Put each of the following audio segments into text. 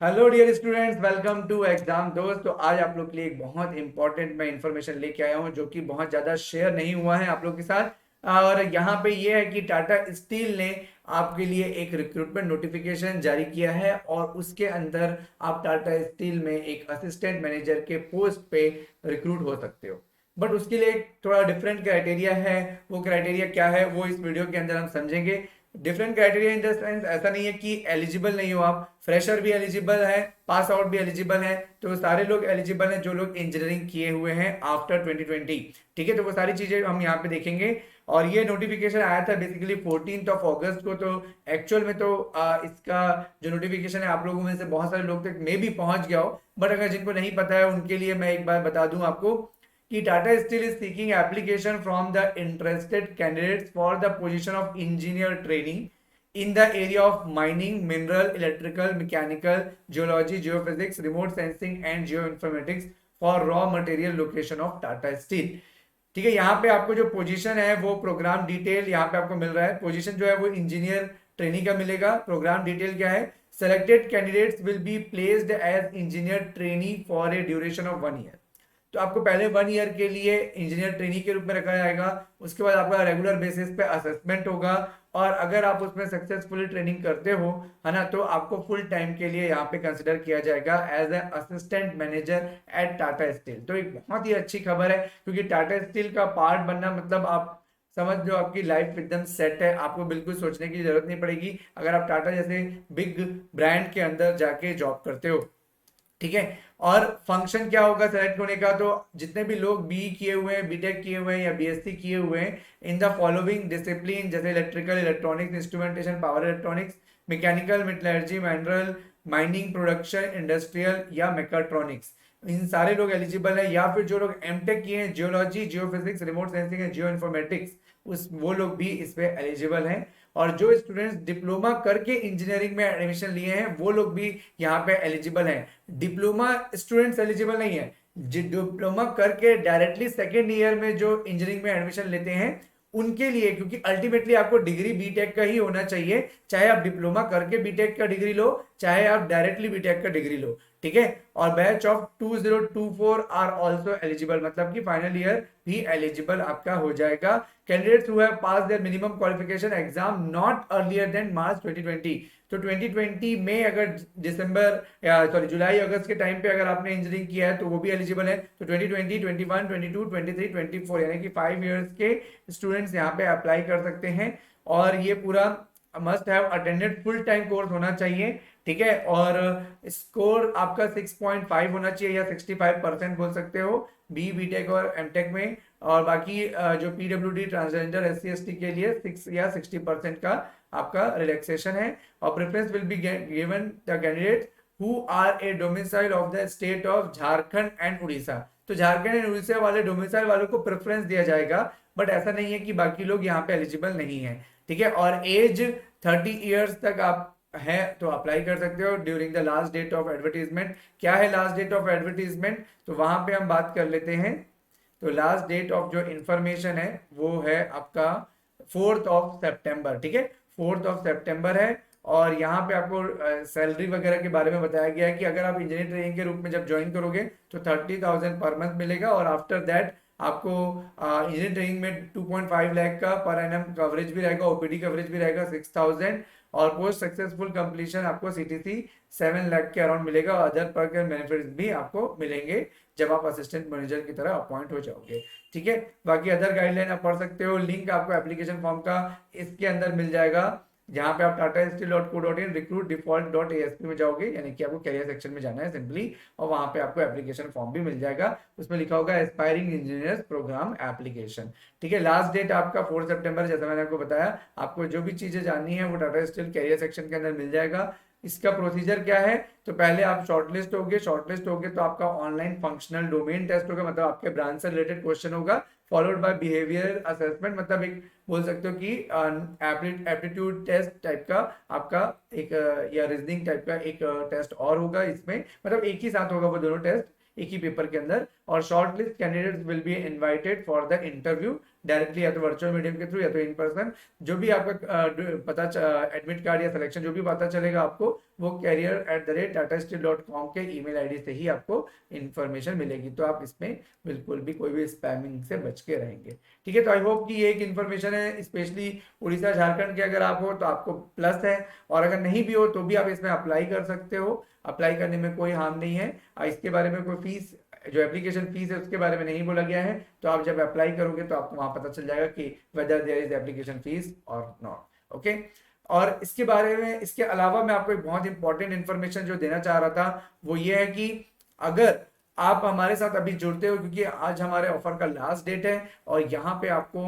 Hello dear students, welcome to exam Dost. तो आज आप लोग के लिए एक बहुत इंपॉर्टेंट मैं इंफॉर्मेशन लेके आया हूँ जो कि बहुत ज़्यादा शेयर नहीं हुआ है आप लोग के साथ। और यहाँ पे ये है कि टाटा स्टील ने आपके लिए एक रिक्रूटमेंट नोटिफिकेशन जारी किया है और उसके अंदर आप टाटा स्टील में एक असिस्टेंट मैनेजर के पोस्ट पे रिक्रूट हो सकते हो। बट उसके लिए एक थोड़ा डिफरेंट क्राइटेरिया है। वो क्राइटेरिया क्या है वो इस वीडियो के अंदर हम समझेंगे। Different criteria in the sense ऐसा नहीं है कि एलिजिबल नहीं हो, आप फ्रेशर भी एलिजिबल है, पास आउट भी एलिजिबल है। तो सारे लोग एलिजिबल हैं जो लोग इंजीनियरिंग किए हुए हैं आफ्टर 2020। ठीक है, तो वो सारी चीजें हम यहाँ पे देखेंगे। और ये नोटिफिकेशन आया था बेसिकली 14 अगस्त को। तो एक्चुअल में तो इसका जो नोटिफिकेशन है आप लोगों में से बहुत सारे लोग तक मे भी पहुंच गया हो। बट अगर जिनको नहीं पता है उनके लिए मैं एक बार बता दूं आपको कि Tata steel is seeking application from the interested candidates for the position of engineer training in the area of mining, mineral, electrical, mechanical, geology, geophysics, remote sensing and geoinformatics for raw material location of Tata Steel। ठीक है, यहाँ पे आपको जो position है वो programme detail यहाँ पे आपको मिल रहा है। पोजीशन जो है वो इंजीनियर ट्रेनिंग का मिलेगा। प्रोग्राम डिटेल क्या है? Selected candidates will be placed as engineer trainee for a duration of 1 year. तो आपको पहले 1 ईयर के लिए इंजीनियर ट्रेनी के रूप में रखा जाएगा। उसके बाद आपका रेगुलर बेसिस पे असेसमेंट होगा और अगर आप उसमें सक्सेसफुली ट्रेनिंग करते हो, है ना, तो आपको फुल टाइम के लिए यहाँ पे कंसिडर किया जाएगा as a assistant manager at Tata Steel. तो एक बहुत ही अच्छी खबर है क्योंकि टाटा स्टील का पार्ट बनना मतलब आप समझ लो आपकी लाइफ एकदम सेट है। आपको बिल्कुल सोचने की जरूरत नहीं पड़ेगी अगर आप टाटा जैसे बिग ब्रांड के अंदर जाके जॉब करते हो। ठीक है, और फंक्शन क्या होगा सेलेक्ट होने का? तो जितने भी लोग बी किए हुए हैं, बीटेक किए हुए हैं या बीएससी किए हुए हैं इन द फॉलोइंग डिसिप्लिन जैसे electrical, electronics, instrumentation, power electronics, mechanical, metallurgy, mineral, mining, production, industrial या मेकाट्रॉनिक्स, इन सारे लोग एलिजिबल है। या फिर जो लोग एमटेक किए हैं geology, geophysics, remote sensing and geo informatics, उस वो लोग भी इस पे एलिजिबल हैं। और जो स्टूडेंट्स डिप्लोमा करके इंजीनियरिंग में एडमिशन लिए हैं वो लोग भी यहाँ पे एलिजिबल हैं। डिप्लोमा स्टूडेंट्स एलिजिबल नहीं है। डिप्लोमा करके डायरेक्टली सेकेंड ईयर में जो इंजीनियरिंग में एडमिशन लेते हैं उनके लिए, क्योंकि अल्टीमेटली आपको डिग्री बीटेक का ही होना चाहिए, चाहे आप डिप्लोमा करके बीटेक का डिग्री लो चाहे आप डायरेक्टली बीटेक का डिग्री लो। ठीक है, और batch of 2024 are also eligible, मतलब कि फाइनल ईयर भी एलिजिबल आपका हो जाएगा। Candidates who have pass their minimum qualification exam not earlier than March 2020। तो 2020 में अगर दिसंबर या सॉरी जुलाई अगस्त के टाइम पे अगर आपने इंजीनियरिंग किया है तो वो भी एलिजिबल है। तो 2020, 21, 22, 23, 24 यानी कि 5 इयर्स के स्टूडेंट्स यहाँ पे अप्लाई कर सकते हैं। और ये पूरा must have attended full time course होना चाहिए। ठीक है, और स्कोर आपका 6.5 होना चाहिए या 65% बोल सकते हो बी बीटेक और एमटेक में। और बाकी जो पीडब्ल्यूडी, ट्रांसजेंडर, एससी एसटी के लिए 6 या 60% का आपका रिलैक्सेशन है। और preference will be given the candidate who are a domicile of the state of Jharkhand and Orissa. तो झारखंड एंड उड़ीसा वाले डोमिसाइल वालों को प्रेफरेंस दिया जाएगा, बट ऐसा नहीं है कि बाकी लोग यहाँ पे एलिजिबल नहीं है। ठीक है, और एज 30 ईयर्स तक आप है तो अप्लाई कर सकते हो during the last date of advertisement. क्या है लास्ट डेट ऑफ एडवर्टीजमेंट? तो वहां पे हम बात कर लेते हैं। तो लास्ट डेट ऑफ जो इंफॉर्मेशन है वो है आपका 4 सितंबर। ठीक है, 4 सितंबर है। और यहाँ पे आपको सैलरी वगैरह के बारे में बताया गया है कि अगर आप इंजीनियर ट्रेनिंग के रूप में जब ज्वाइन करोगे तो 30,000 पर मंथ मिलेगा और आफ्टर दैट आपको इंजीनियर ट्रेनिंग में 2.5 लाख का पर एनम कवरेज भी रहेगा, ओपीडी कवरेज भी रहेगा 6,000। और पोस्ट सक्सेसफुल कंप्लीशन आपको सीटीसी 7 लाख के अराउंड मिलेगा और अदर पर बेनिफिट्स भी आपको मिलेंगे जब आप असिस्टेंट मैनेजर की तरह अपॉइंट हो जाओगे। ठीक है, बाकी अदर गाइडलाइन आप पढ़ सकते हो। लिंक आपको एप्लीकेशन फॉर्म का इसके अंदर मिल जाएगा जहां पे आप tata.steel.co.in रिक्रूट डिफॉल्ट.asp में जाओगे, यानी कि आपको कैरियर सेक्शन में जाना है सिंपली, और वहां पे आपको एप्लीकेशन फॉर्म भी मिल जाएगा। उसमें लिखा होगा एस्पायरिंग इंजीनियर्स प्रोग्राम एप्लीकेशन। ठीक है, लास्ट डेट आपका 4 सितंबर, जैसा मैंने आपको बताया। आपको जो भी चीजें जाननी है वो टाटा स्टील कैरियर सेक्शन के अंदर मिल जाएगा। इसका प्रोसीजर क्या है? तो पहले आप शॉर्टलिस्ट होगे तो आपका ऑनलाइन फंक्शनल डोमेन टेस्ट होगा, मतलब आपके ब्रांच से रिलेटेड क्वेश्चन होगा, फॉलोड बाय बिहेवियर असेसमेंट, मतलब एक बोल सकते हो कि एप्टीट्यूड टेस्ट टाइप का आपका एक या रीजनिंग टाइप का एक टेस्ट और होगा इसमें, मतलब एक ही साथ होगा वो दोनों टेस्ट एक ही पेपर के अंदर। और shortlist candidates will be invited for the interview directly, या तो वर्चुअल मीडियम के थ्रू या तो इन पर्सन, जो भी आपका एडमिट कार्ड या सिलेक्शन जो भी पता चलेगा आपको, वो career@tatasteel.com के ईमेल आईडी से ही आपको इन्फॉर्मेशन मिलेगी। तो आप इसमें बिल्कुल भी कोई भी स्पैमिंग से बच के रहेंगे। ठीक है, तो आई होप कि ये एक इन्फॉर्मेशन है, स्पेशली उड़ीसा झारखंड के अगर आप हो तो आपको प्लस है, और अगर नहीं भी हो तो भी आप इसमें अप्लाई कर सकते हो। अप्लाई करने में कोई हार्म नहीं है। इसके बारे में कोई फीस, जो एप्लीकेशन फीस है उसके बारे में नहीं बोला गया है। तो आप जब अप्लाई करोगे तो आपको वहां पता चल जाएगा कि whether there is application fees और नॉट। ओके, और इसके बारे में, इसके अलावा मैं आपको एक बहुत इंपॉर्टेंट इन्फॉर्मेशन जो देना चाह रहा था वो ये है कि अगर आप हमारे साथ अभी जुड़ते हो, क्योंकि आज हमारे ऑफर का लास्ट डेट है, और यहाँ पे आपको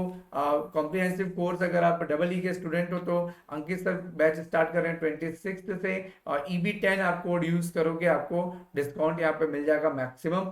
कॉम्प्रिहेंसिव कोर्स, अगर आप EE के स्टूडेंट हो तो अंकित सर बैच स्टार्ट कर रहे हैं 26 से, और EB10 आप कोड यूज करोगे, आपको डिस्काउंट यहाँ पे मिल जाएगा मैक्सिमम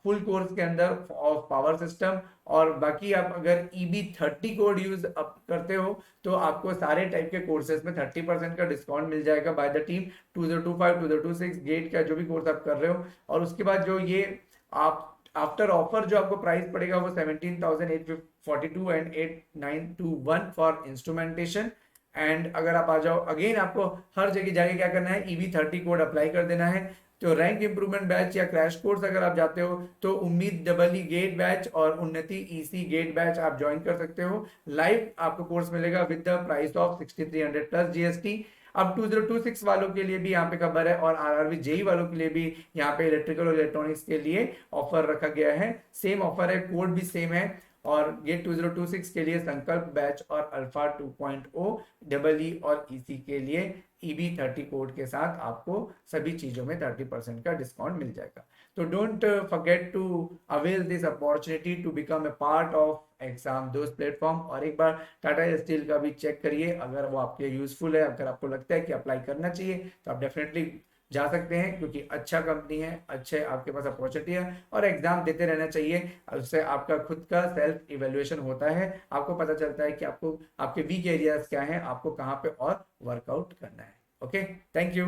फुल कोर्स के अंदर ऑफ पावर सिस्टम। और बाकी आप अगर EB30 कोड यूज करते हो तो आपको सारे टाइप के कोर्सेज में 30% का डिस्काउंट मिल जाएगा बाय द टीम। 2025 2026 गेट का जो भी कोर्स आप कर रहे हो, और उसके बाद जो ये आप आफ्टर ऑफर जो आपको प्राइस पड़ेगा वो 17,842 एंड 8,921 फॉर इंस्ट्रूमेंटेशन। एंड अगर आप आ जाओ अगेन, आपको हर जगह जाके क्या करना है, EB30 कोड अप्लाई कर देना है। तो रैंक इंप्रूवमेंट बैच या क्रैश कोर्स अगर आप जाते हो तो उम्मीद EE गेट बैच और उन्नति EC गेट बैच आप ज्वाइन कर सकते हो। लाइव आपको कोर्स मिलेगा with the price of 6300 plus GST। अब 2026 वालों के लिए भी यहाँ पे खबर है, और RRB JEE वालों के लिए भी यहाँ पे इलेक्ट्रिकल और इलेक्ट्रॉनिक्स के लिए ऑफर रखा गया है। सेम ऑफर है, कोड भी सेम है। और गेट 2026 के लिए संकल्प बैच और अल्फा 2.0 EE और EC के लिए EB30 कोड के साथ आपको सभी चीजों में 30% का डिस्काउंट मिल जाएगा। तो don't forget to avail this opportunity to become a part of exam Dost platform. और एक बार टाटा स्टील का भी चेक करिए, अगर वो आपके यूजफुल है, अगर आपको लगता है कि अप्लाई करना चाहिए तो आप डेफिनेटली जा सकते हैं, क्योंकि अच्छा कंपनी है, अच्छे आपके पास अपॉर्चुनिटी है, और एग्जाम देते रहना चाहिए। उससे आपका खुद का सेल्फ इवेल्युएशन होता है, आपको पता चलता है कि आपको आपके वीक एरियाज क्या हैं, आपको कहाँ पे और वर्कआउट करना है। Okay, thank you.